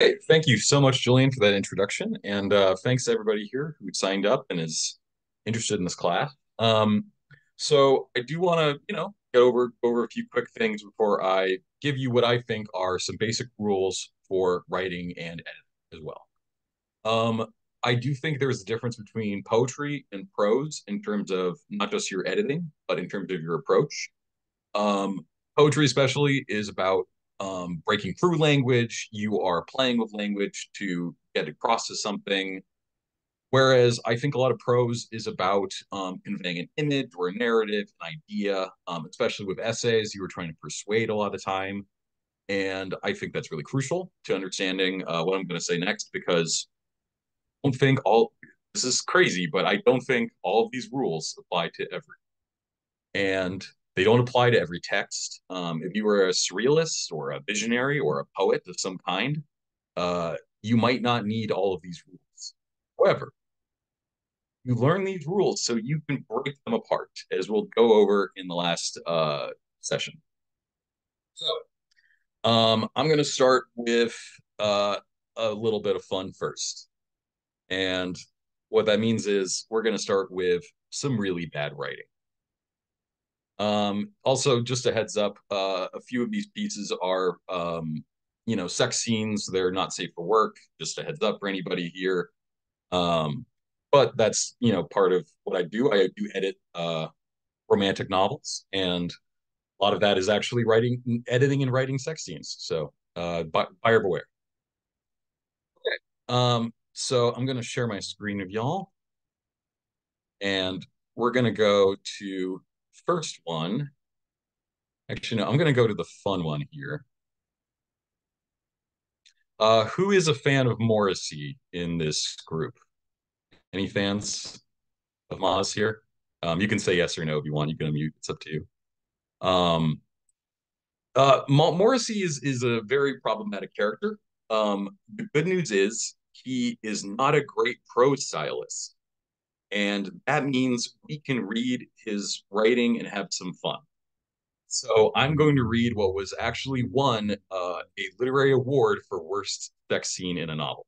Hey, thank you so much, Julian, for that introduction, and thanks to everybody here who signed up and is interested in this class. So I do want to, get over a few quick things before I give you what I think are some basic rules for writing and editing as well. Um, I do think there's a difference between poetry and prose in terms of not just your editing, but in terms of your approach. Um, Poetry, especially, is about breaking through language. You are playing with language to get across to something. Whereas I think a lot of prose is about conveying an image or a narrative, an idea, especially with essays, you were trying to persuade a lot of the time. And I think that's really crucial to understanding what I'm going to say next because I don't think all this is crazy, but I don't think all of these rules apply to every and they don't apply to every text. If you were a surrealist or a visionary or a poet of some kind, you might not need all of these rules. However, you learn these rules so you can break them apart, as we'll go over in the last session. So, I'm going to start with a little bit of fun first. And what that means is we're going to start with some really bad writing. Also, just a heads up, a few of these pieces are, sex scenes. They're not safe for work. Just a heads up for anybody here. Um, but that's, part of what I do. I do edit romantic novels, and a lot of that is actually editing and writing sex scenes. So, buyer beware. So I'm going to share my screen with y'all, and we're going to go to first one. Actually, no, I'm going to go to the fun one here. Who is a fan of Morrissey in this group? Any fans of Moz here? You can say yes or no if you want. You can unmute. It's up to you. Um, Morrissey is a very problematic character. The good news is he is not a great prose stylist, and that means we can read his writing and have some fun. So I'm going to read what was actually won a literary award for worst sex scene in a novel.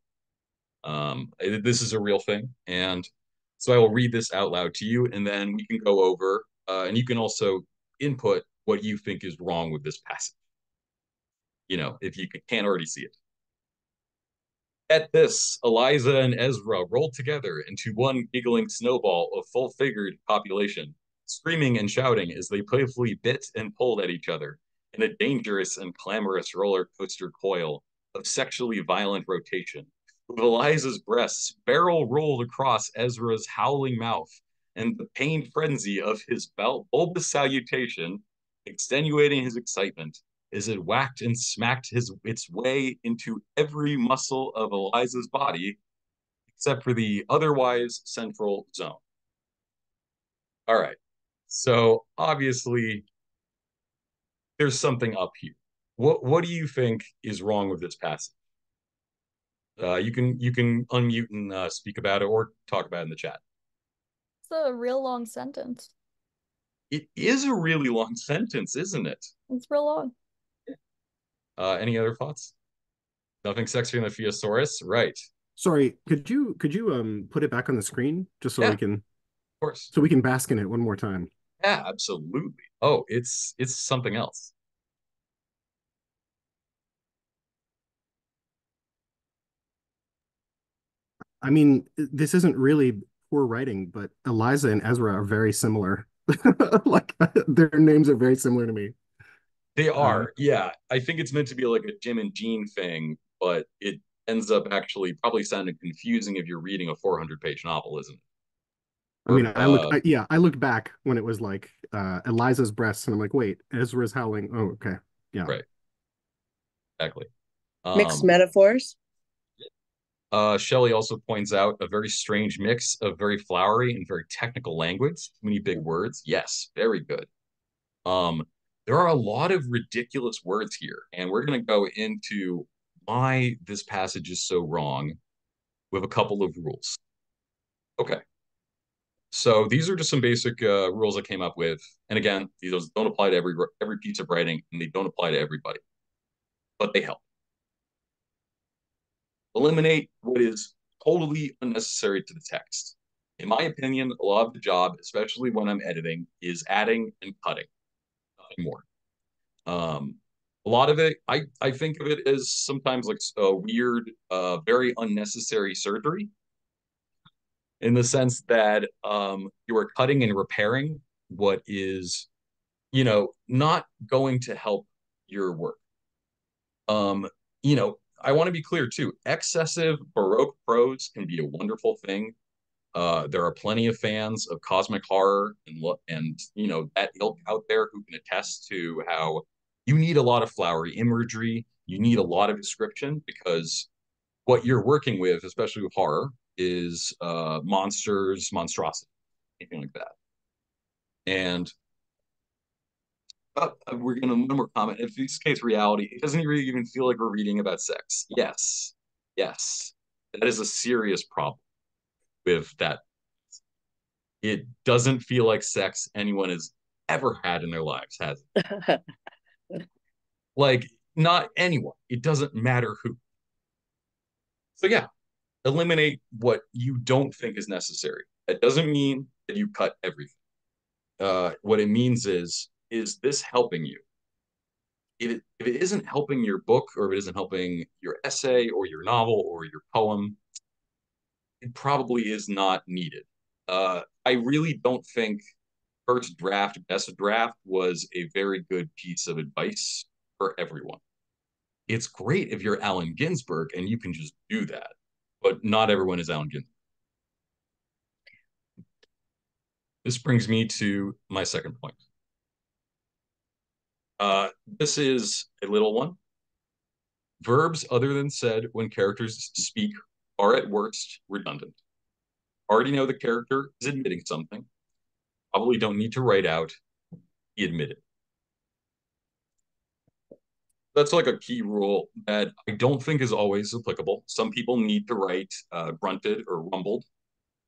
This is a real thing. And so I will read this out loud to you, and then we can go over, and you can also input what you think is wrong with this passage, if you can't already see it. At this, Eliza and Ezra rolled together into one giggling snowball of full figured population, screaming and shouting as they playfully bit and pulled at each other in a dangerous and clamorous roller coaster coil of sexually violent rotation, with Eliza's breasts barrel rolled across Ezra's howling mouth and the pained frenzy of his bulbous salutation extenuating his excitement as it whacked and smacked its way into every muscle of Eliza's body except for the otherwise central zone. All right. So obviously there's something up here. What do you think is wrong with this passage? You can unmute and speak about it or talk about it in the chat. It's a real long sentence. It is a really long sentence, isn't it? It's real long. Any other thoughts? Nothing sexier than the Theosaurus, right? Sorry, could you put it back on the screen just Yeah, of course. so we can bask in it one more time? Yeah, absolutely. Oh, it's something else. I mean, this isn't really poor writing, but Eliza and Ezra are very similar. Like their names are very similar to me. They Uh, are, yeah. I think it's meant to be like a Jim and Jean thing, but it ends up actually probably sounding confusing if you're reading a 400-page novel, isn't it? I mean, Or I looked back when it was like Eliza's breasts, and I'm like, wait, Ezra's howling. Oh, okay, yeah. right, exactly. Mixed Um, metaphors. Shelley also points out a very strange mix of very flowery and very technical language. Too many big words. Yes, very good. Um, there are a lot of ridiculous words here, and we're going to go into why this passage is so wrong with a couple of rules. Okay. So these are just some basic rules I came up with. And again, these don't apply to every piece of writing, and they don't apply to everybody, but they help. Eliminate what is totally unnecessary to the text. In my opinion, a lot of the job, especially when I'm editing, is adding and cutting, nothing more. A lot of it, I think of it as sometimes like a weird, very unnecessary surgery in the sense that you are cutting and repairing what is, not going to help your work. Um, I want to be clear too. Excessive Baroque prose can be a wonderful thing. There are plenty of fans of cosmic horror and that ilk out there who can attest to how you need a lot of flowery imagery, you need a lot of description because what you're working with, especially with horror, is monsters, monstrosity, anything like that. And we're gonna one more comment. If this case reality, it doesn't really even feel like we're reading about sex. Yes, yes, that is a serious problem with that. It doesn't feel like sex anyone has ever had in their lives, has it? Like not anyone. It doesn't matter who. So yeah, eliminate what you don't think is necessary. That doesn't mean that you cut everything. What it means is this helping you? If it isn't helping your book or if it isn't helping your essay or your novel or your poem, it probably is not needed. I really don't think first draft, best draft was a very good piece of advice for everyone. It's great if you're Allen Ginsberg and you can just do that, but not everyone is Allen Ginsberg. This brings me to my second point. This is a little one. Verbs other than said when characters speak are at worst redundant. Already know the character is admitting something. Probably don't need to write out he admitted. That's like a key rule that I don't think is always applicable. Some people need to write grunted or rumbled.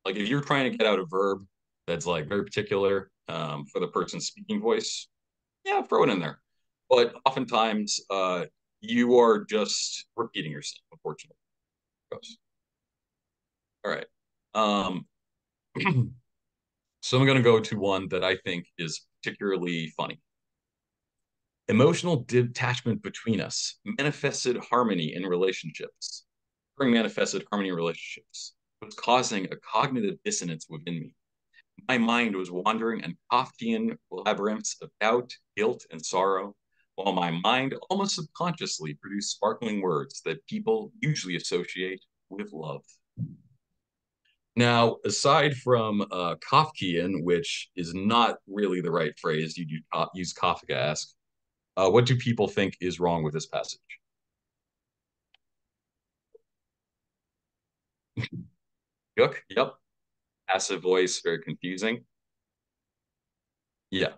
Like if you're trying to get out a verb that's like very particular for the person's speaking voice, yeah, throw it in there. But oftentimes you are just repeating yourself, unfortunately. All right. Um, so I'm going to go to one that I think is particularly funny. Emotional detachment between us manifested harmony in relationships. During manifested harmony in relationships was causing a cognitive dissonance within me. My mind was wandering in Kafkian labyrinths of doubt, guilt, and sorrow, while my mind almost subconsciously produced sparkling words that people usually associate with love. Now, aside from Kafkian, which is not really the right phrase, you use Kafkaesque, what do people think is wrong with this passage? Yuck, yep. Passive voice, very confusing. Yeah,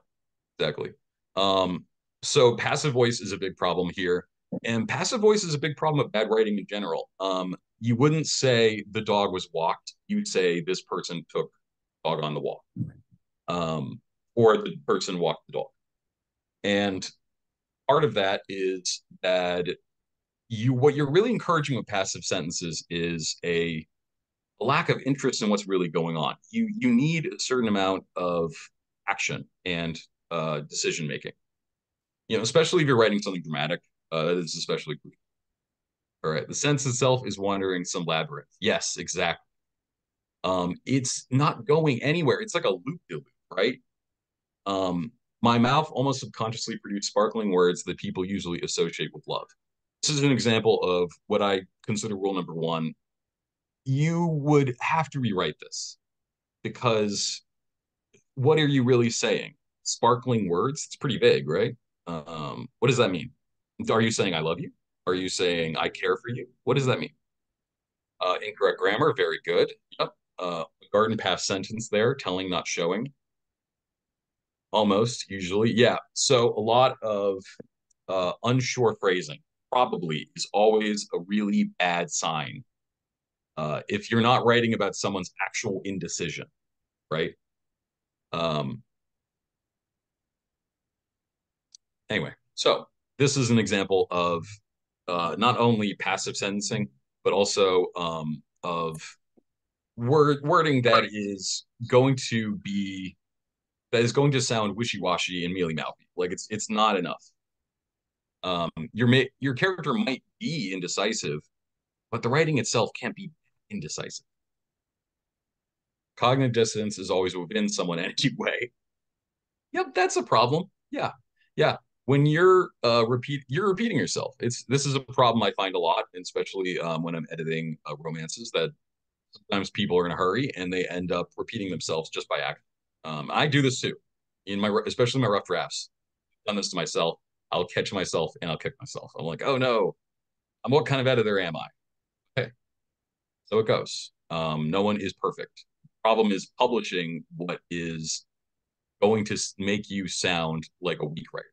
exactly. Um, so passive voice is a big problem here. And passive voice is a big problem of bad writing in general. You wouldn't say the dog was walked. You'd say this person took dog on the walk. Or the person walked the dog. And part of that is that what you're really encouraging with passive sentences is a lack of interest in what's really going on. You need a certain amount of action and decision making. Especially if you're writing something dramatic, that is especially crucial. All right, the sentence itself is wandering some labyrinth. Yes, exactly. It's not going anywhere. It's like a loop de loop, right? My mouth almost subconsciously produced sparkling words that people usually associate with love. This is an example of what I consider rule number one. You would have to rewrite this because what are you really saying? Sparkling words? It's pretty vague, right? What does that mean? Are you saying I love you? Are you saying I care for you? What does that mean? Incorrect grammar, very good. Yep. Garden past sentence there, telling, not showing. Almost, usually. Yeah. So a lot of unsure phrasing probably is always a really bad sign. If you're not writing about someone's actual indecision, right? Um, anyway, so this is an example of not only passive sentencing, but also of wording that is going to sound wishy-washy and mealy-mouthy. Like it's not enough. Your character might be indecisive, but the writing itself can't be indecisive. Cognitive dissonance is always within someone anyway. Yep, that's a problem. Yeah, yeah. When you're repeating yourself. This is a problem I find a lot, especially when I'm editing romances. That sometimes people are in a hurry and they end up repeating themselves just by acting. I do this too, especially my rough drafts. I've done this to myself. I'll catch myself and I'll kick myself. I'm like, oh no, what kind of editor am I? Okay, so it goes. No one is perfect. Problem is publishing what is going to make you sound like a weak writer.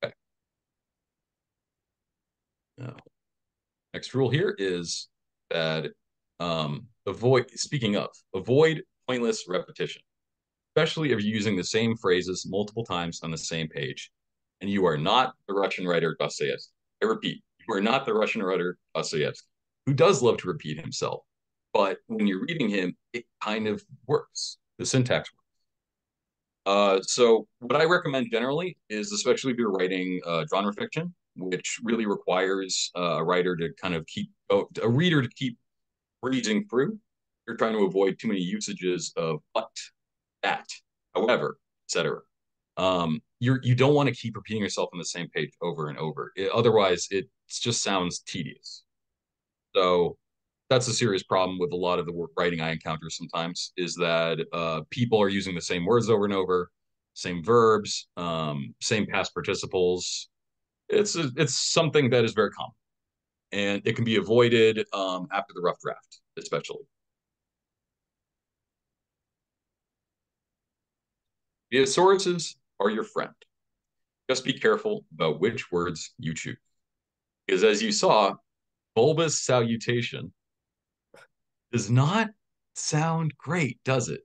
Okay. Now, next rule here is that avoid pointless repetition, especially if you're using the same phrases multiple times on the same page. And you are not the Russian writer Dostoevsky. I repeat, you are not the Russian writer Dostoevsky, who does love to repeat himself. But when you're reading him, it kind of works. The syntax works. So what I recommend generally is, especially if you're writing genre fiction, which really requires a writer to kind of a reader to keep reading through. You're trying to avoid too many usages of but, that, however, etc. You don't want to keep repeating yourself on the same page over and over. Otherwise, it just sounds tedious. So that's a serious problem with a lot of the work writing I encounter sometimes is that people are using the same words over and over, same verbs, same past participles. It's something that is very common, and it can be avoided after the rough draft, especially. The thesauruses are your friend. Just be careful about which words you choose, because as you saw, bulbous salutation does not sound great, does it?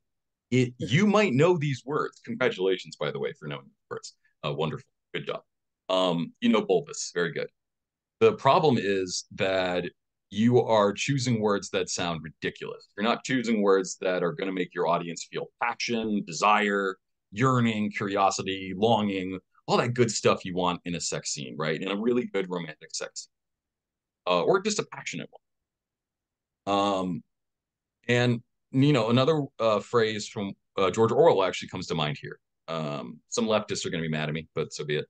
You might know these words. Congratulations, by the way, for knowing these words. Wonderful, good job. You know bulbous, very good. The problem is that you are choosing words that sound ridiculous. You're not choosing words that are going to make your audience feel passion, desire, yearning, curiosity, longing, all that good stuff you want in a sex scene, right? In a really good romantic sex scene, or just a passionate one. And another phrase from George Orwell actually comes to mind here. Some leftists are going to be mad at me, but so be it.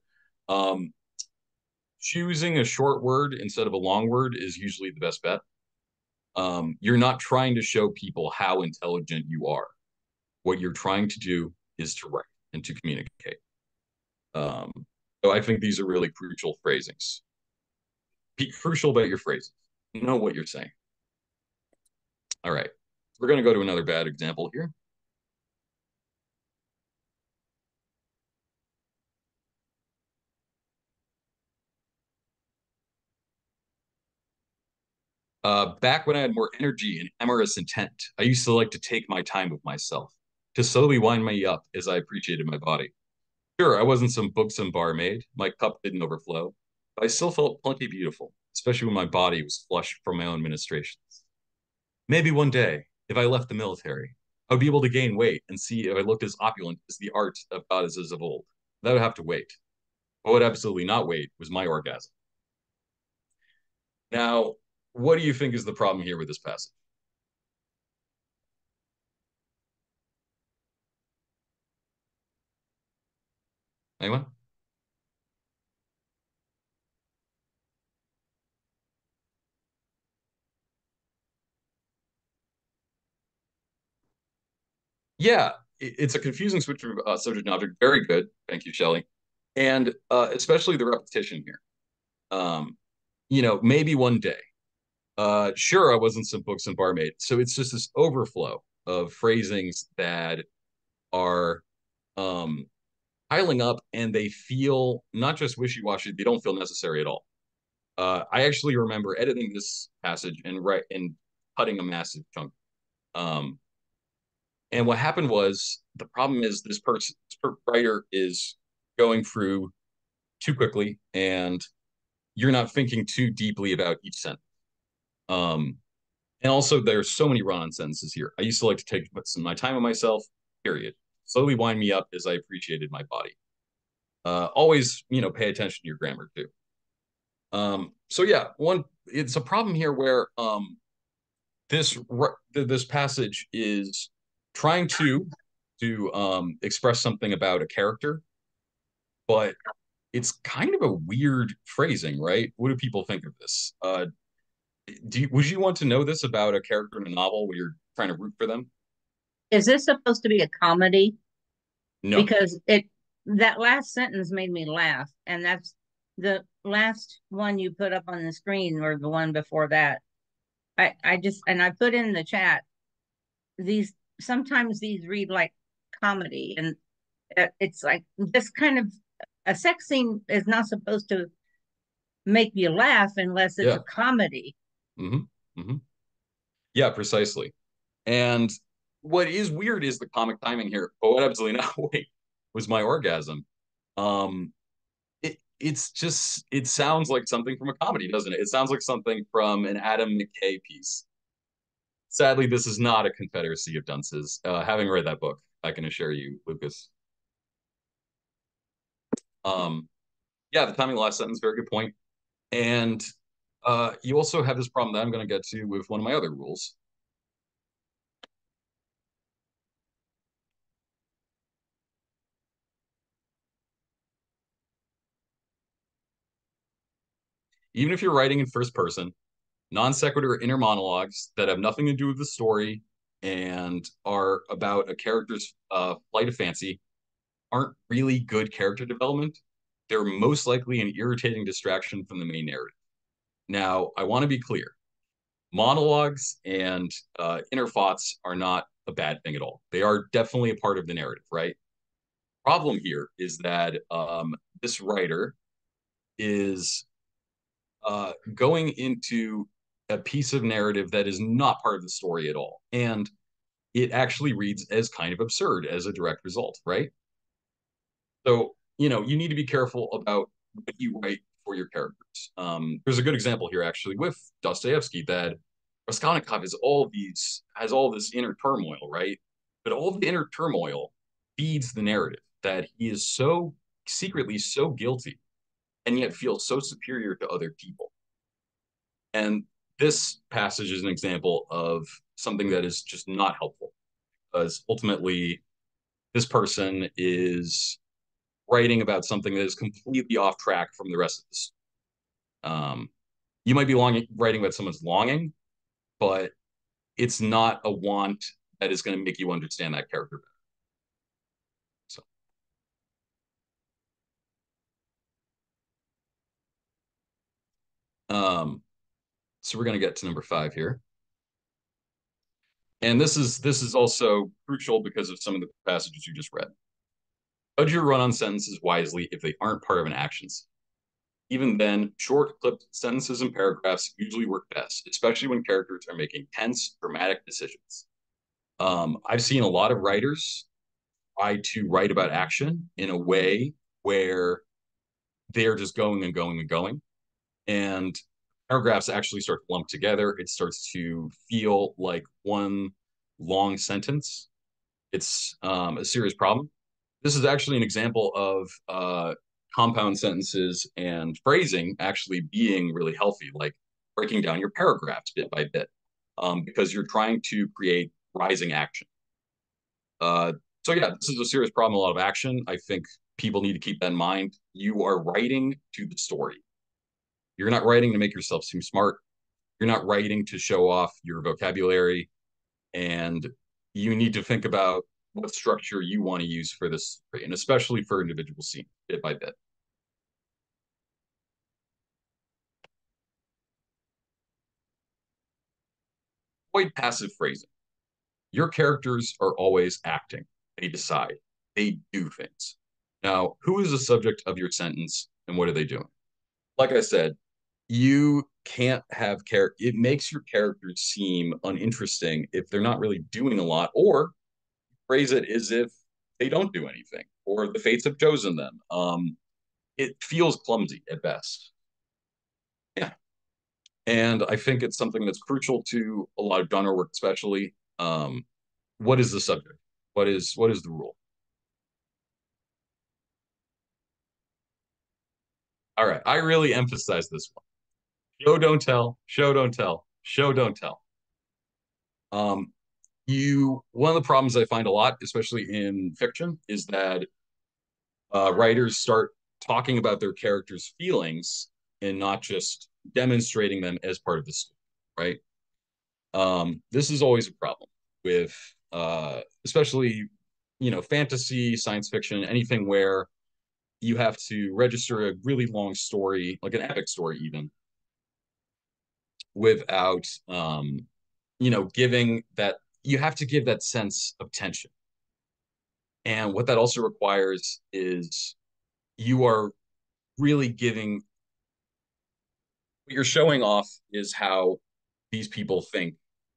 Choosing a short word instead of a long word is usually the best bet. You're not trying to show people how intelligent you are. What you're trying to do is to write and to communicate. Um, so I think these are really crucial phrasings. Be crucial about your phrases. Know what you're saying. All right. We're going to go to another bad example here. Back when I had more energy and amorous intent, I used to like to take my time with myself, to slowly wind me up as I appreciated my body. Sure, I wasn't some buxom barmaid, my cup didn't overflow, but I still felt plenty beautiful, especially when my body was flushed from my own ministrations. Maybe one day, if I left the military, I would be able to gain weight and see if I looked as opulent as the art of goddesses of old. That would have to wait. What would absolutely not wait was my orgasm. Now, what do you think is the problem here with this passage? Anyone? Yeah, it's a confusing switch of subject and object. Very good. Thank you, Shelley. And especially the repetition here. Maybe one day. Sure, I wasn't some books and barmaid. So it's just this overflow of phrasings that are um, piling up and they feel not just wishy-washy, they don't feel necessary at all. I actually remember editing this passage and cutting a massive chunk. Um, and what happened was the problem is this writer is going through too quickly and you're not thinking too deeply about each sentence. Um, and also, there's so many run-on sentences here. I used to like to take some of my time on myself. Period. Slowly wind me up as I appreciated my body. Always, pay attention to your grammar too. So yeah, it's a problem here where this passage is trying to express something about a character, but it's kind of a weird phrasing, right? What do people think of this? Would you want to know this about a character in a novel where you're trying to root for them? Is this supposed to be a comedy? No. Because it that last sentence made me laugh, and that's the last one you put up on the screen, or the one before that. I just and I put in the chat these sometimes these read like comedy, and it's like this kind of a sex scene is not supposed to make you laugh unless it's Yeah. a comedy. hmm hmm Yeah, precisely. And what is weird is the comic timing here. Oh, what absolutely not. Wait, was my orgasm. Um, it sounds like something from a comedy, doesn't it? It sounds like something from an Adam McKay piece. Sadly, this is not a Confederacy of Dunces. Having read that book, I can assure you, Lucas. Um, yeah, the timing of the last sentence, very good point. And you also have this problem that I'm going to get to with one of my other rules. Even if you're writing in first person, non sequitur inner monologues that have nothing to do with the story and are about a character's flight of fancy aren't really good character development. They're most likely an irritating distraction from the main narrative. Now, I want to be clear, monologues and inner thoughts are not a bad thing at all. They are definitely a part of the narrative, right? Problem here is that this writer is going into a piece of narrative that is not part of the story at all. And it actually reads as kind of absurd as a direct result, right? So, you need to be careful about what you write for your characters. There's a good example here, actually, with Dostoevsky that Raskolnikov has all this inner turmoil, right? But all of the inner turmoil feeds the narrative that he is so secretly so guilty and yet feels so superior to other people. And this passage is an example of something that is just not helpful because ultimately this person is writing about something that is completely off track from the rest of this. You might be writing about someone's longing, but it's not a want that is going to make you understand that character better. So, um, so we're going to get to number 5 here. And this is also crucial because of some of the passages you just read. Judge your run-on sentences wisely if they aren't part of an action scene. Even then, short, clipped sentences and paragraphs usually work best, especially when characters are making tense, dramatic decisions. I've seen a lot of writers try to write about action in a way where they're just going and going and going. And paragraphs actually start to lump together. It starts to feel like one long sentence. It's a serious problem. This is actually an example of compound sentences and phrasing actually being really healthy, like breaking down your paragraphs bit by bit, because you're trying to create rising action. So yeah, this is a serious problem, a lot of action. I think people need to keep that in mind. You are writing to the story. You're not writing to make yourself seem smart. You're not writing to show off your vocabulary. And you need to think about what structure you want to use for this story, and especially for individual scenes, bit by bit. Avoid passive phrasing. Your characters are always acting. They decide. They do things. Now, who is the subject of your sentence and what are they doing? Like I said, you can't have character. It makes your characters seem uninteresting if they're not really doing a lot, or phrase it as if they don't do anything, or the fates have chosen them. It feels clumsy at best. And I think it's something that's crucial to a lot of genre work, especially. What is the subject? What is the rule? All right, I really emphasize this one. Show don't tell, show don't tell, show don't tell. Um, one of the problems I find a lot, especially in fiction, is that writers start talking about their characters' feelings and not just demonstrating them as part of the story, right? This is always a problem with, especially, fantasy, science fiction, anything where you have to register a really long story, like an epic story, even without, giving that. You have to give that sense of tension, and what that also requires is you are really giving what you're showing off is how these people think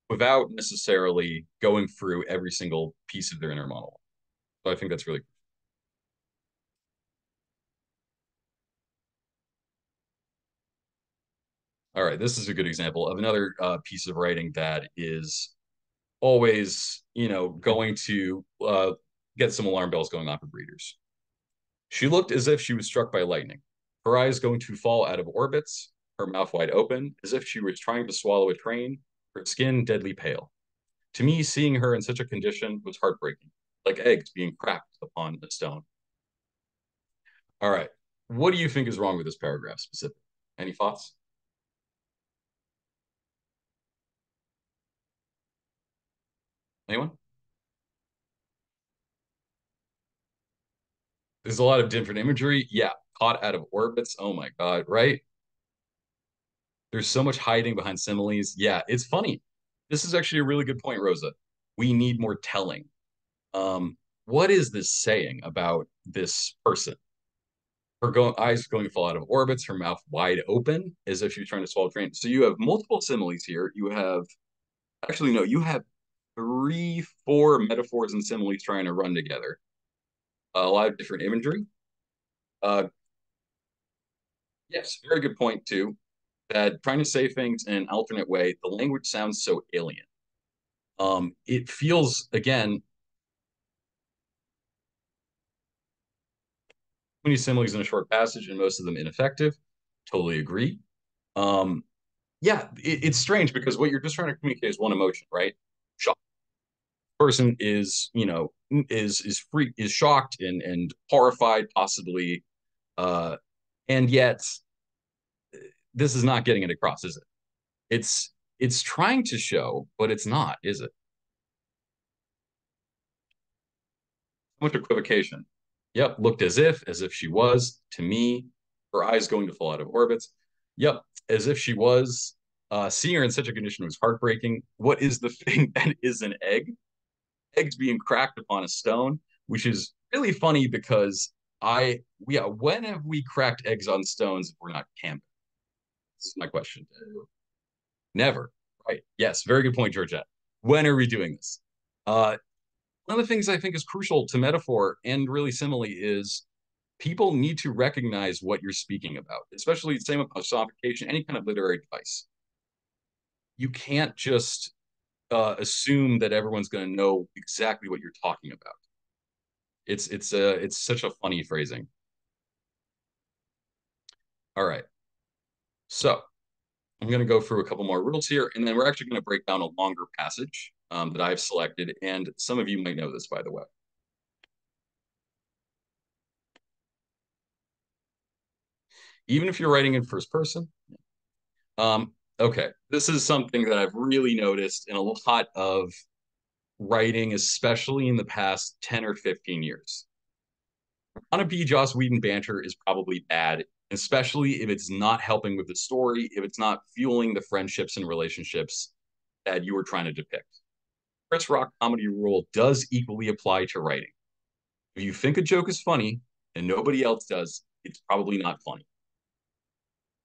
without necessarily going through every single piece of their inner monologue. So I think that's really all right. This is a good example of another piece of writing that is always, going to get some alarm bells going off with readers. She looked as if she was struck by lightning, her eyes going to fall out of orbits, her mouth wide open, as if she was trying to swallow a train, her skin deadly pale. To me, seeing her in such a condition was heartbreaking, like eggs being cracked upon a stone. All right. What do you think is wrong with this paragraph specifically? Any thoughts? Anyone? There's a lot of different imagery. Yeah, caught out of orbits. Oh my God, right? There's so much hiding behind similes. Yeah, it's funny. This is actually a really good point, Rosa. We need more telling. What is this saying about this person? Eyes going to fall out of orbits, her mouth wide open, as if she was trying to swallow a train. So you have multiple similes here. You have actually no, you have three, four metaphors and similes trying to run together. A lot of different imagery. Uh, yes, very good point too. That trying to say things in an alternate way, the language sounds so alien. It feels again many similes in a short passage and most of them ineffective. Totally agree. Um, yeah, it's strange because what you're just trying to communicate is one emotion, right? Shock. Person is, is shocked and horrified, possibly, uh, and yet this is not getting it across, is it? It's trying to show, but it's not, is it? Much equivocation. Yep, looked as if she was, to me, her eyes going to fall out of orbits. Yep, as if she was. Seeing her in such a condition was heartbreaking. What is the thing that is an egg? Eggs being cracked upon a stone, which is really funny because yeah, when have we cracked eggs on stones if we're not camping? This is my question. Never. Right. Yes, very good point, Georgette. When are we doing this? Uh, one of the things I think is crucial to metaphor and really simile is people need to recognize what you're speaking about, especially same with personification, any kind of literary device. You can't just assume that everyone's going to know exactly what you're talking about. It's such a funny phrasing. All right, so I'm going to go through a couple more rules here, and then we're actually going to break down a longer passage that I've selected, and some of you might know this, by the way. Even if you're writing in first person, okay, this is something that I've really noticed in a lot of writing, especially in the past 10 or 15 years. Wannabe Joss Whedon banter is probably bad, especially if it's not helping with the story, if it's not fueling the friendships and relationships that you were trying to depict. Chris Rock comedy rule does equally apply to writing. If you think a joke is funny and nobody else does, it's probably not funny.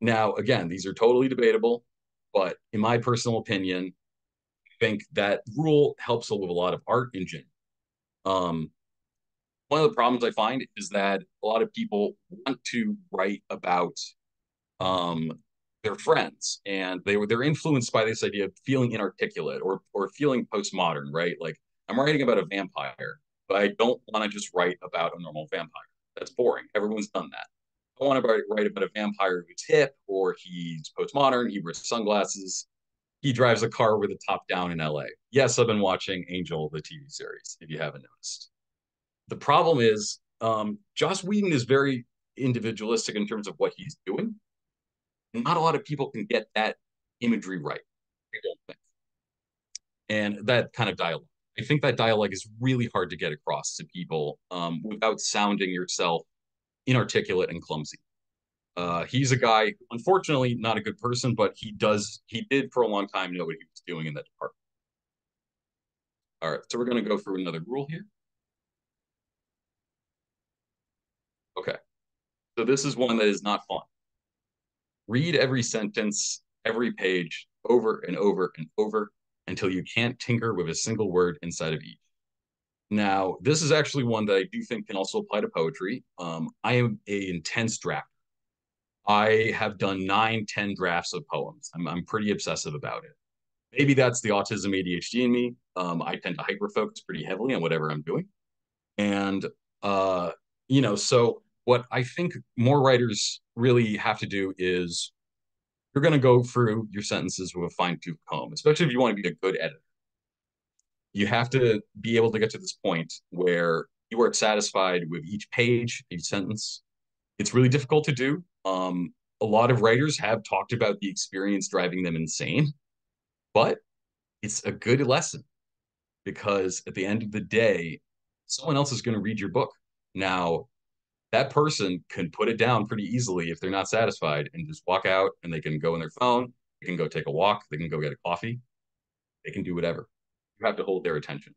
Now, again, these are totally debatable, but in my personal opinion, I think that rule helps with a lot of art in general. Um, one of the problems I find is that a lot of people want to write about, um, they're friends, and they're influenced by this idea of feeling inarticulate or feeling postmodern, right? Like I'm writing about a vampire, but I don't want to just write about a normal vampire. That's boring. Everyone's done that. I want to write about a vampire who's hip or he's postmodern. He wears sunglasses. He drives a car with a top down in LA. Yes, I've been watching Angel, the TV series, if you haven't noticed. The problem is, Joss Whedon is very individualistic in terms of what he's doing. Not a lot of people can get that imagery right, I don't think. And that kind of dialogue. I think that dialogue is really hard to get across to people without sounding yourself inarticulate and clumsy. He's a guy, unfortunately, not a good person, but he did for a long time know what he was doing in that department. All right, so we're going to go through another rule here. Okay, so this is one that is not fun. Read every sentence, every page, over and over and over until you can't tinker with a single word inside of each. Now, this is actually one that I do think can also apply to poetry. I am an intense drafter. I have done 9, 10 drafts of poems. I'm pretty obsessive about it. Maybe that's the autism ADHD in me. I tend to hyper focus pretty heavily on whatever I'm doing. And, uh, so what I think more writers really have to do is you're going to go through your sentences with a fine tooth comb, especially if you want to be a good editor. You have to be able to get to this point where you are satisfied with each page, each sentence. It's really difficult to do. A lot of writers have talked about the experience driving them insane, but it's a good lesson because at the end of the day, someone else is going to read your book. Now, that person can put it down pretty easily if they're not satisfied and just walk out and they can go on their phone, they can go take a walk, they can go get a coffee, they can do whatever. You have to hold their attention.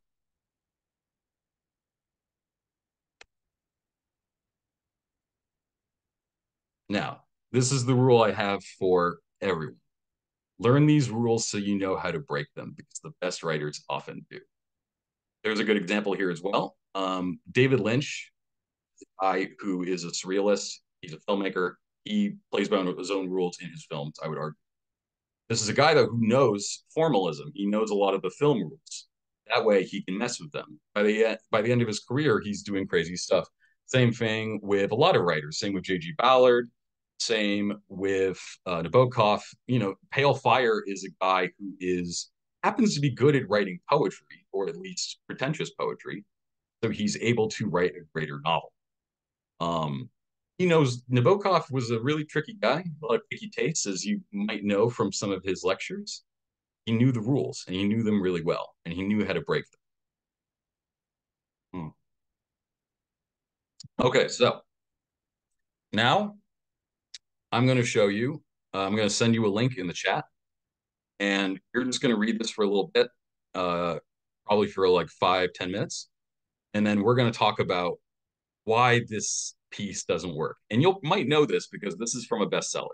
Now, this is the rule I have for everyone. Learn these rules so you know how to break them because the best writers often do. There's a good example here as well. David Lynch, I who is a surrealist, he's a filmmaker. He plays by his own rules in his films, I would argue. This is a guy though who knows formalism. He knows a lot of the film rules. That way he can mess with them. By the end of his career, he's doing crazy stuff. Same thing with a lot of writers. Same with J.G. Ballard. Same with Nabokov. Pale Fire is a guy who happens to be good at writing poetry, or at least pretentious poetry. So he's able to write a greater novel. He knows Nabokov was a really tricky guy, a lot of picky tastes, as you might know from some of his lectures. He knew the rules and he knew them really well, and he knew how to break them. Okay, so now I'm going to show you, I'm going to send you a link in the chat, and you're just going to read this for a little bit, probably for like 5, 10 minutes. And then we're going to talk about why this piece doesn't work. And you might know this because this is from a bestseller.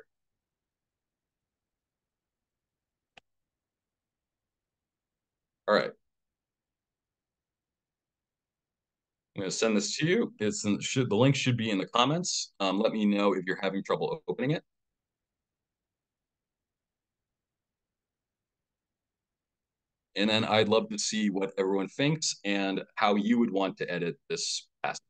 All right. I'm going to send this to you. The link should be in the comments. Let me know if you're having trouble opening it. And then I'd love to see what everyone thinks and how you would want to edit this passage.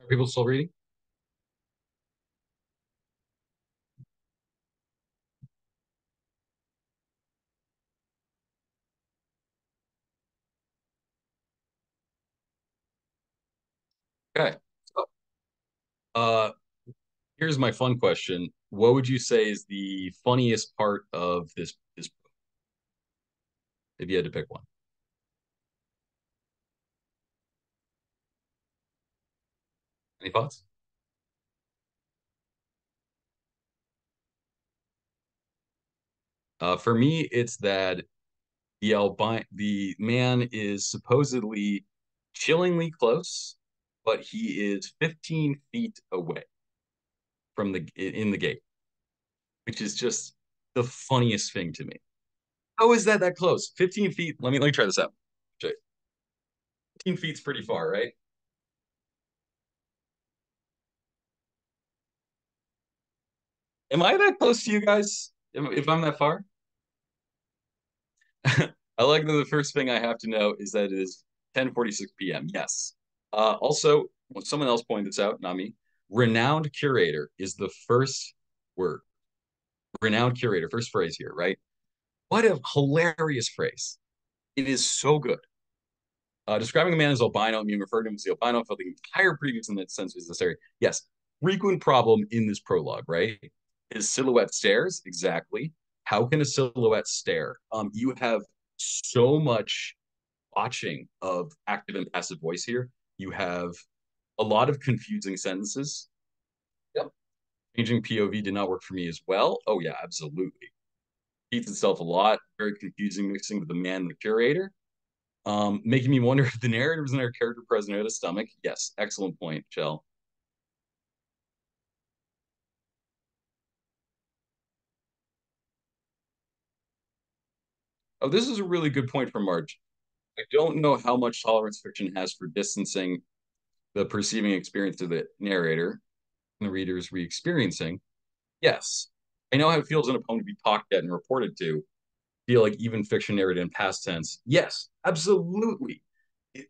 Are people still reading? Okay. So, uh, here's my fun question. What would you say is the funniest part of this book, if you had to pick one? Any thoughts? For me, it's that the man is supposedly chillingly close, but he is 15 feet away from the in the gate, which is just the funniest thing to me. How is that close? 15 feet. Let me try this out. Okay. 15 feet's pretty far, right? Am I that close to you guys? If I'm that far? I like that the first thing I have to know is that it is 10:46 p.m. Yes. Also, when someone else pointed this out, not me. Renowned curator is the first word. Renowned curator, first phrase here, right? What a hilarious phrase. It is so good. Describing a man as albino, being referred to him as the albino for the entire previous in that sense is necessary. Yes, frequent problem in this prologue, right? His silhouette stares, exactly. How can a silhouette stare? You have so much botching of active and passive voice here. You have a lot of confusing sentences. Yep. Changing POV did not work for me as well. Oh, yeah, absolutely. Repeats itself a lot. Very confusing, mixing with the man and the curator. Making me wonder if the narrator was in our character present or the stomach. Yes, excellent point, Shell. Oh, this is a really good point from Marge. I don't know how much tolerance fiction has for distancing the perceiving experience of the narrator and the reader's re-experiencing. Yes, I know how it feels in a poem to be talked at and reported to. Feel like even fiction narrated in past tense. Yes, absolutely.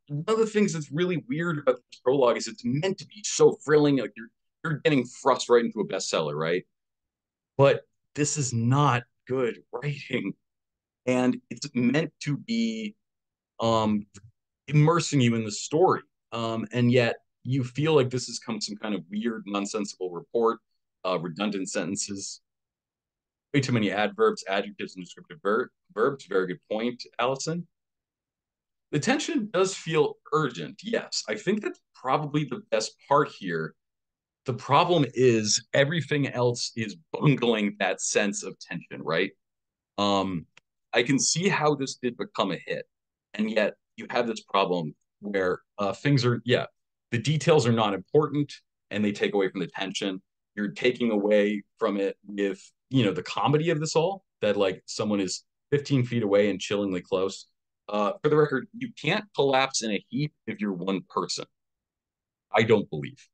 One of the things that's really weird about the prologue is it's meant to be so thrilling. Like you're getting thrust right into a bestseller, right? But this is not good writing, and it's meant to be um, immersing you in the story, and yet you feel like this has come some kind of weird, nonsensical report, redundant sentences, way too many adverbs, adjectives, and descriptive verbs. Very good point, Allison. The tension does feel urgent. Yes, I think that's probably the best part here. The problem is everything else is bungling that sense of tension, right? Um, I can see how this did become a hit, and yet you have this problem where things are, yeah, the details are not important, and they take away from the tension. You're taking away from it with, the comedy of this all. That like someone is 15 feet away and chillingly close. For the record, you can't collapse in a heap if you're one person. I don't believe.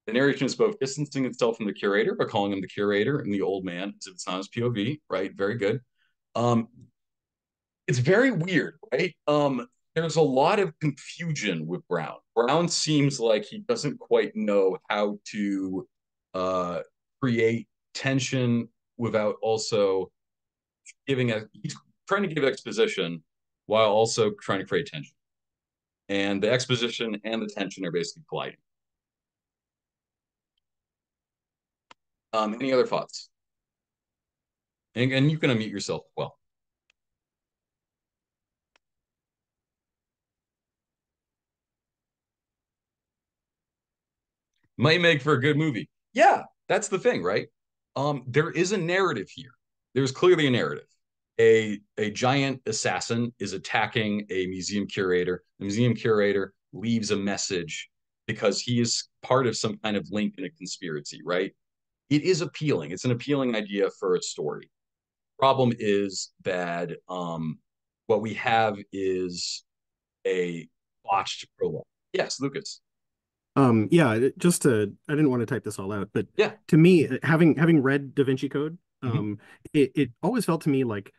The narration is both distancing itself from the curator by calling him the curator and the old man as if it's not his POV, right? Very good. Um, it's very weird, right? There's a lot of confusion with Brown. Brown seems like he doesn't quite know how to uh, create tension without also he's trying to give exposition while also trying to create tension. And the exposition and the tension are basically colliding. Any other thoughts? And you can unmute yourself as well. Might make for a good movie. Yeah, that's the thing, right? There is a narrative here. There's clearly a narrative. A giant assassin is attacking a museum curator. The museum curator leaves a message because he is part of some kind of link in a conspiracy, right? It is appealing. It's an appealing idea for a story. Problem is that what we have is a botched prologue. Yes, Lucas. Yeah, just to, I didn't want to type this all out, but Yeah. to me, having read Da Vinci Code, Mhm. it always felt to me like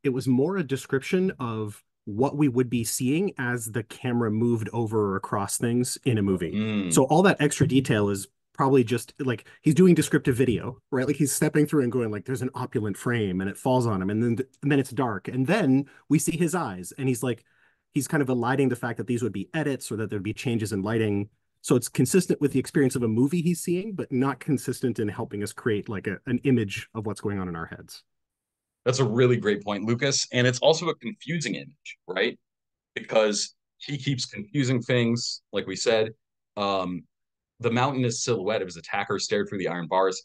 it was more a description of what we would be seeing as the camera moved over or across things in a movie. Mm. So all that extra detail is probably just like he's doing descriptive video, right? Like he's stepping through and going like there's an opulent frame and it falls on him and then it's dark and then we see his eyes and he's kind of eliding the fact that these would be edits or that there'd be changes in lighting. So it's consistent with the experience of a movie he's seeing, but not consistent in helping us create like an image of what's going on in our heads. That's a really great point, Lucas. And it's also a confusing image, right? Because he keeps confusing things, like we said. Um, the mountainous silhouette of his attacker stared through the iron bars.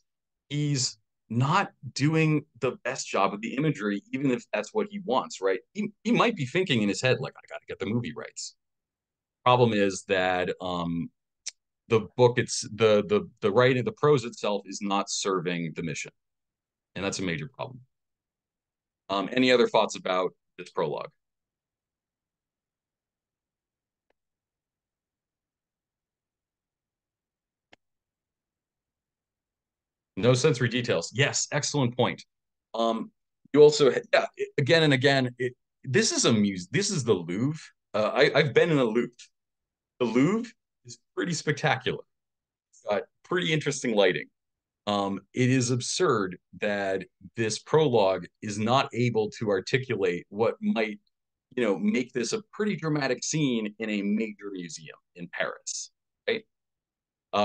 He's not doing the best job of the imagery, even if that's what he wants, right? He might be thinking in his head, like, I got to get the movie rights. Problem is that the book, it's the writing, the prose itself is not serving the mission. And that's a major problem. Any other thoughts about this prologue? No sensory details. Yes, excellent point. You also, yeah, again and again, this is a muse. This is the Louvre. I've been in a Louvre. The Louvre is pretty spectacular. It's got pretty interesting lighting. It is absurd that this prologue is not able to articulate what might, make this a pretty dramatic scene in a major museum in Paris. Right?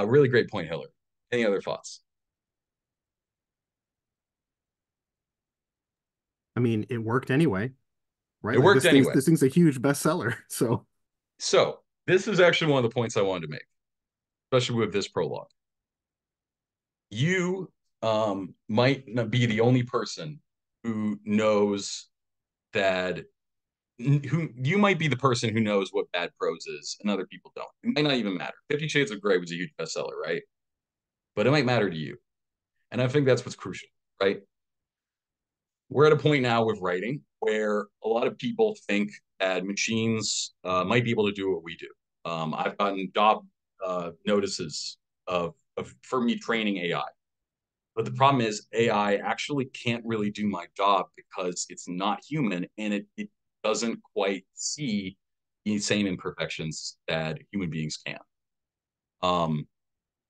Really great point, Hillary. Any other thoughts? I mean, it worked anyway, right? It Like worked anyway. this thing's a huge bestseller. So this is actually one of the points I wanted to make, especially with this prologue. You might not be the only person who knows that who you might be the person who knows what bad prose is and other people don't. It might not even matter. 50 Shades of Grey was a huge bestseller, right? But it might matter to you. And I think that's what's crucial, right? We're at a point now with writing where a lot of people think that machines might be able to do what we do. I've gotten job notices for me training AI. But the problem is AI actually can't really do my job because it's not human and it doesn't quite see the same imperfections that human beings can. Um,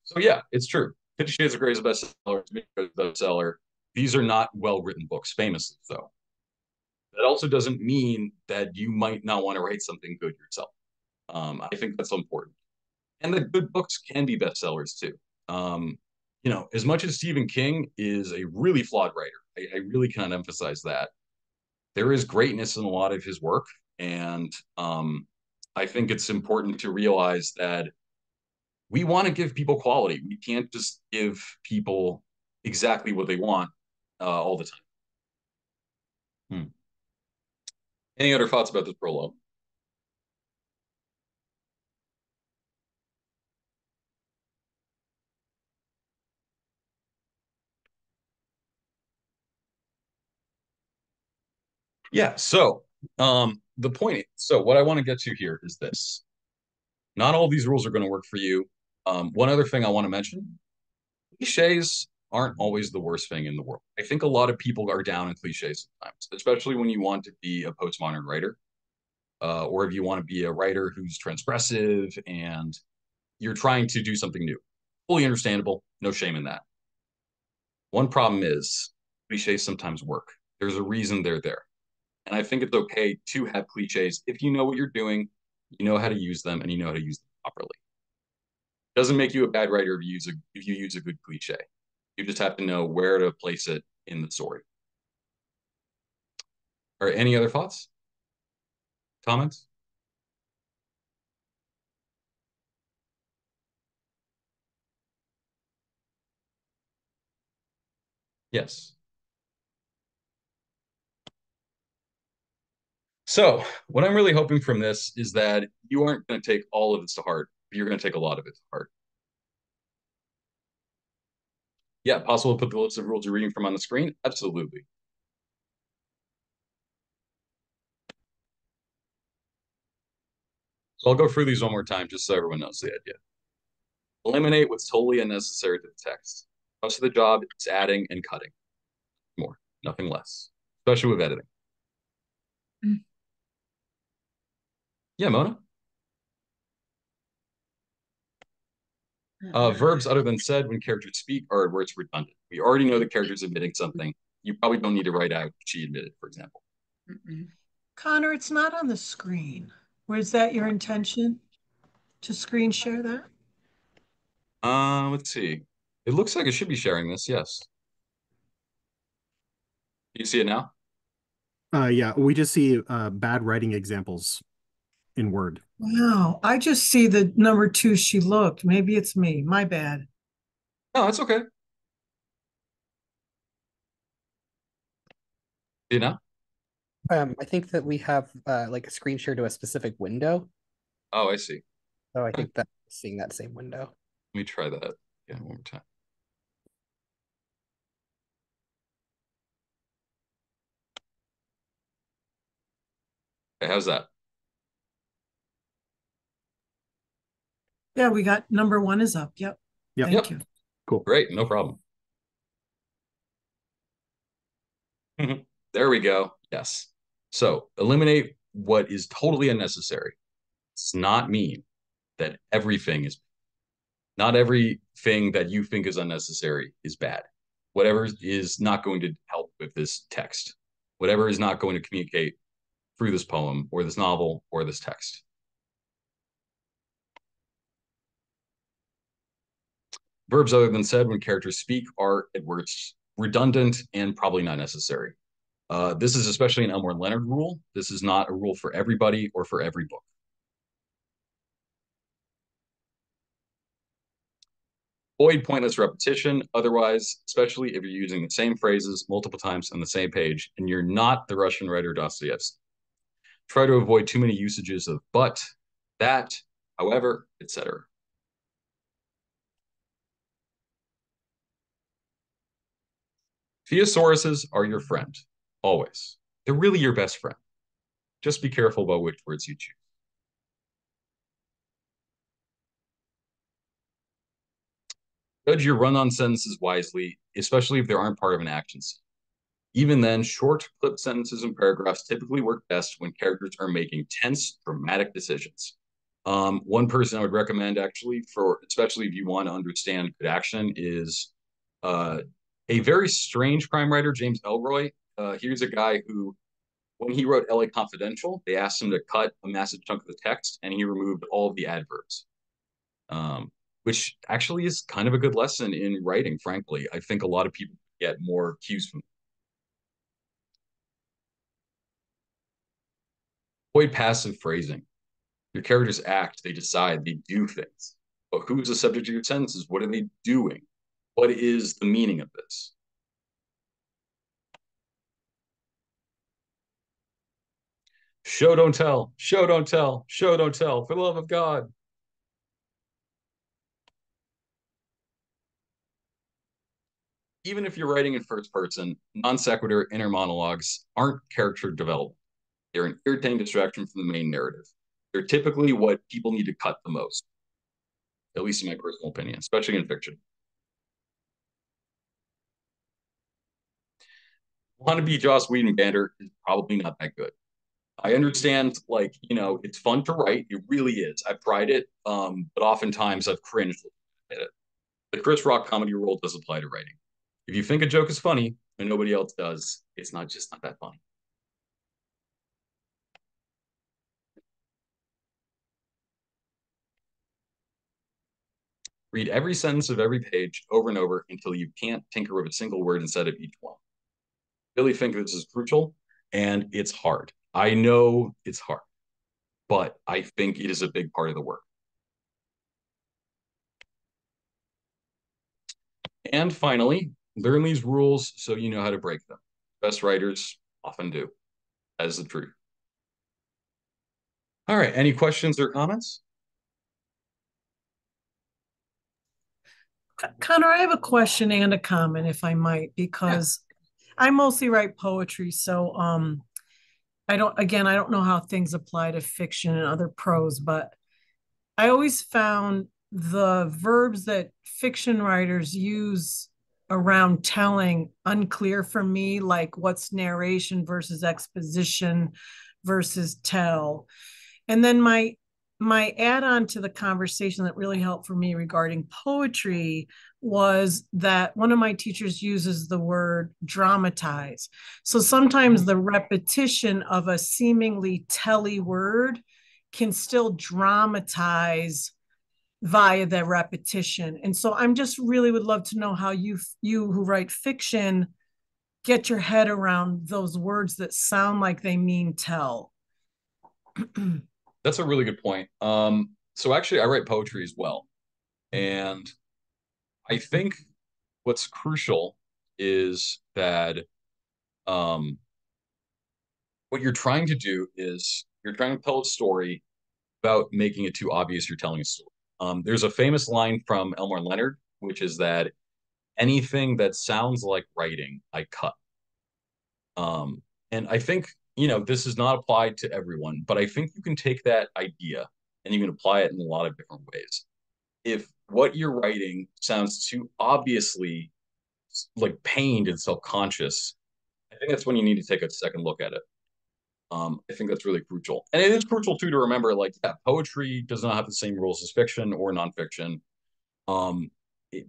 so yeah, it's true. 50 Shades of Grey is a bestseller. It's a bestseller. These are not well-written books, famously so. That also doesn't mean that you might not want to write something good yourself. I think that's important. And the good books can be bestsellers too. As much as Stephen King is a really flawed writer, I really can't emphasize that. There is greatness in a lot of his work. And I think it's important to realize that we want to give people quality. We can't just give people exactly what they want all the time. Any other thoughts about this prologue? Yeah. So the point. So what I want to get to here is this: not all these rules are going to work for you. One other thing I want to mention: cliches aren't always the worst thing in the world. I think a lot of people are down in cliches sometimes, especially when you want to be a postmodern writer, or if you want to be a writer who's transgressive and you're trying to do something new. Fully understandable. No shame in that. One problem is cliches sometimes work. There's a reason they're there. And I think it's okay to have cliches if you know what you're doing, you know how to use them, and you know how to use them properly. It doesn't make you a bad writer if you use a good cliche. You just have to know where to place it in the story. All right, any other thoughts? Comments? Yes. So, what I'm really hoping from this is that you aren't going to take all of this to heart. You're going to take a lot of it to heart. Yeah, possible to put the list of rules you're reading from on the screen? Absolutely. So I'll go through these one more time just so everyone knows the idea. Eliminate what's totally unnecessary to the text. Most of the job is adding and cutting. More, nothing less, especially with editing. Yeah, Mona. Verbs other than said when characters speak are where it's redundant. We already know the character's admitting something. You probably don't need to write out she admitted, for example. Connor, it's not on the screen. Was that your intention to screen share that? Let's see. It looks like it should be sharing this. Yes. You see it now? Yeah, we just see bad writing examples in Word. Wow, I just see the number 2 she looked. Maybe it's me. My bad. No, that's okay. See it now? I think that we have like a screen share to a specific window. Oh, I see. So I think that seeing that same window. Let me try that again one more time. Okay, how's that? Yeah, we got number 1 is up. Yep. Yep. Thank you. Cool. Great, no problem. There we go. Yes. So eliminate what is totally unnecessary. It's not mean that everything is, not everything that you think is unnecessary is bad. Whatever is not going to help with this text, whatever is not going to communicate through this poem or this novel or this text. Verbs other than said when characters speak are at worst redundant and probably not necessary. This is especially an Elmore Leonard rule. This is not a rule for everybody or for every book. Avoid pointless repetition. Otherwise, especially if you're using the same phrases multiple times on the same page and you're not the Russian writer Dostoevsky. Try to avoid too many usages of but, that, however, etc. Thesauruses are your friend, always. They're really your best friend. Just be careful about which words you choose. Judge your run-on sentences wisely, especially if they aren't part of an action scene. Even then, short, clipped sentences and paragraphs typically work best when characters are making tense, dramatic decisions. One person I would recommend, actually, for especially if you want to understand good action, is a very strange crime writer, James Elroy. Here's a guy who, when he wrote LA Confidential, they asked him to cut a massive chunk of the text, and he removed all of the adverbs. Which actually is kind of a good lesson in writing, frankly. I think a lot of people get more cues from it. Avoid passive phrasing. Your characters act, they decide, they do things. But who's the subject of your sentences? What are they doing? What is the meaning of this? Show, don't tell. Show, don't tell. Show, don't tell. For the love of God. Even if you're writing in first person, non sequitur inner monologues aren't character development. They're an irritating distraction from the main narrative. They're typically what people need to cut the most, at least in my personal opinion, especially in fiction. Wannabe Joss Whedon banter is probably not that good. I understand, like, it's fun to write. It really is. I've tried it, but oftentimes I've cringed at it. The Chris Rock comedy rule does apply to writing. If you think a joke is funny and nobody else does, it's not that funny. Read every sentence of every page over and over until you can't tinker with a single word instead of each one. I really think this is crucial, and it's hard. I know it's hard, but I think it is a big part of the work. And finally, learn these rules so you know how to break them. Best writers often do. That is the truth. All right, any questions or comments? Connor, I have a question and a comment, if I might, because I mostly write poetry. So I don't know how things apply to fiction and other prose, but I always found the verbs that fiction writers use around telling unclear for me, like what's narration versus exposition versus tell. And then my add-on to the conversation that really helped for me regarding poetry was that one of my teachers uses the word dramatize. So sometimes the repetition of a seemingly telly word can still dramatize via the repetition. And so I'm just really would love to know how you who write fiction get your head around those words that sound like they mean tell. That's a really good point. So actually, I write poetry as well, and I think what's crucial is that um, what you're trying to do is you're trying to tell a story without making it too obvious you're telling a story. There's a famous line from Elmore Leonard, which is that anything that sounds like writing, I cut. And I think, this is not applied to everyone, but I think you can take that idea and you can apply it in a lot of different ways. If what you're writing sounds too obviously like pained and self-conscious, I think that's when you need to take a second look at it. I think that's really crucial. And it is crucial too to remember, like, yeah, poetry does not have the same rules as fiction or nonfiction.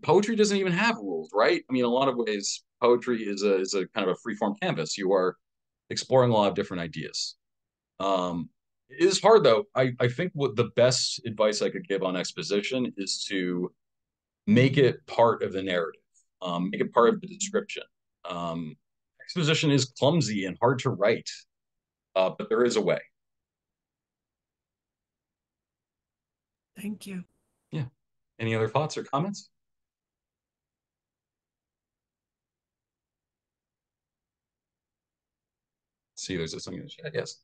Poetry doesn't even have rules, right? I mean, in a lot of ways, poetry is a kind of a free form canvas. You are exploring a lot of different ideas. It is hard though. I think what the best advice I could give on exposition is to make it part of the narrative, make it part of the description. Exposition is clumsy and hard to write, but there is a way. Thank you. Yeah. Any other thoughts or comments? See, there's something in the chat. Yes.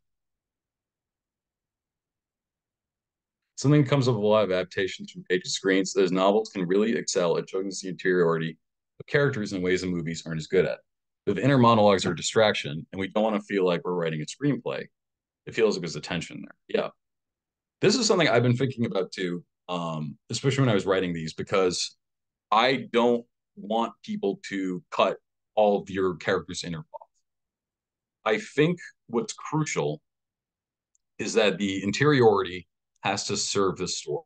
Something comes up with a lot of adaptations from page to screens. Those novels can really excel at showing the interiority of characters in ways the movies aren't as good at. If inner monologues are a distraction, and we don't want to feel like we're writing a screenplay, it feels like there's a tension there. Yeah. This is something I've been thinking about too, especially when I was writing these, because I don't want people to cut all of your characters' inner thoughts. I think what's crucial is that the interiority has to serve the story,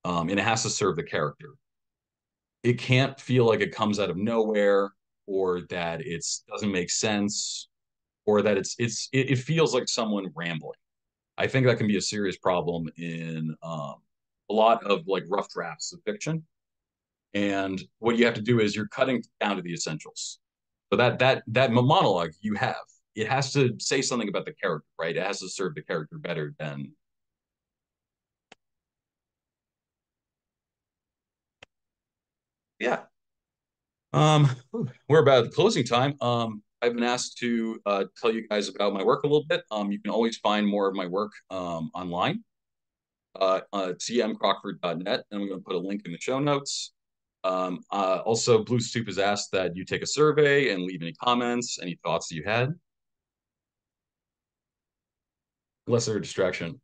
and it has to serve the character. It can't feel like it comes out of nowhere, or that it doesn't make sense, or that it feels like someone rambling. I think that can be a serious problem in a lot of like rough drafts of fiction. And what you have to do is you're cutting down to the essentials. So that monologue you have, it has to say something about the character, right? It has to serve the character better than. Yeah. We're about at the closing time. I've been asked to tell you guys about my work a little bit. You can always find more of my work online at cmcrockford.net, and I'm going to put a link in the show notes. Also, Blue Stoop has asked that you take a survey and leave any comments, any thoughts that you had. Unless they're a distraction.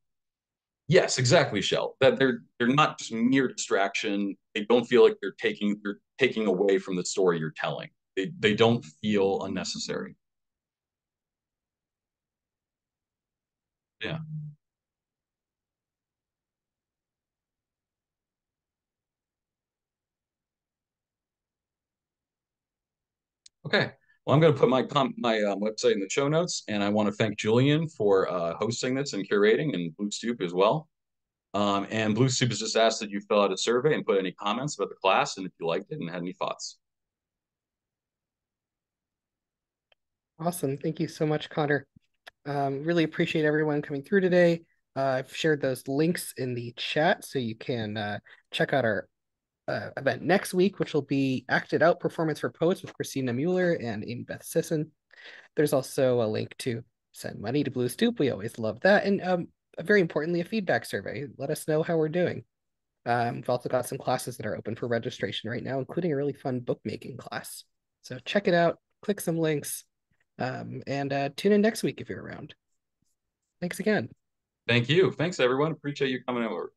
Yes, exactly, Shell. That they're not just mere distraction. They don't feel like they're taking away from the story you're telling. They don't feel unnecessary. Yeah. Okay. Well, I'm going to put my website in the show notes, and I want to thank Julian for hosting this and curating, and Blue Stoop as well. And Blue Stoop has just asked that you fill out a survey and put any comments about the class, and if you liked it and had any thoughts. Awesome. Thank you so much, Connor. Really appreciate everyone coming through today. I've shared those links in the chat so you can check out our event next week, which will be Acted Out Performance for Poets with Christina Mueller and Amy Beth Sisson. There's also a link to send money to Blue Stoop. We always love that. And very importantly, a feedback survey. Let us know how we're doing. We've also got some classes that are open for registration right now, including a really fun bookmaking class. So check it out, click some links, and tune in next week if you're around. Thanks again. Thank you. Thanks, everyone. Appreciate you coming over.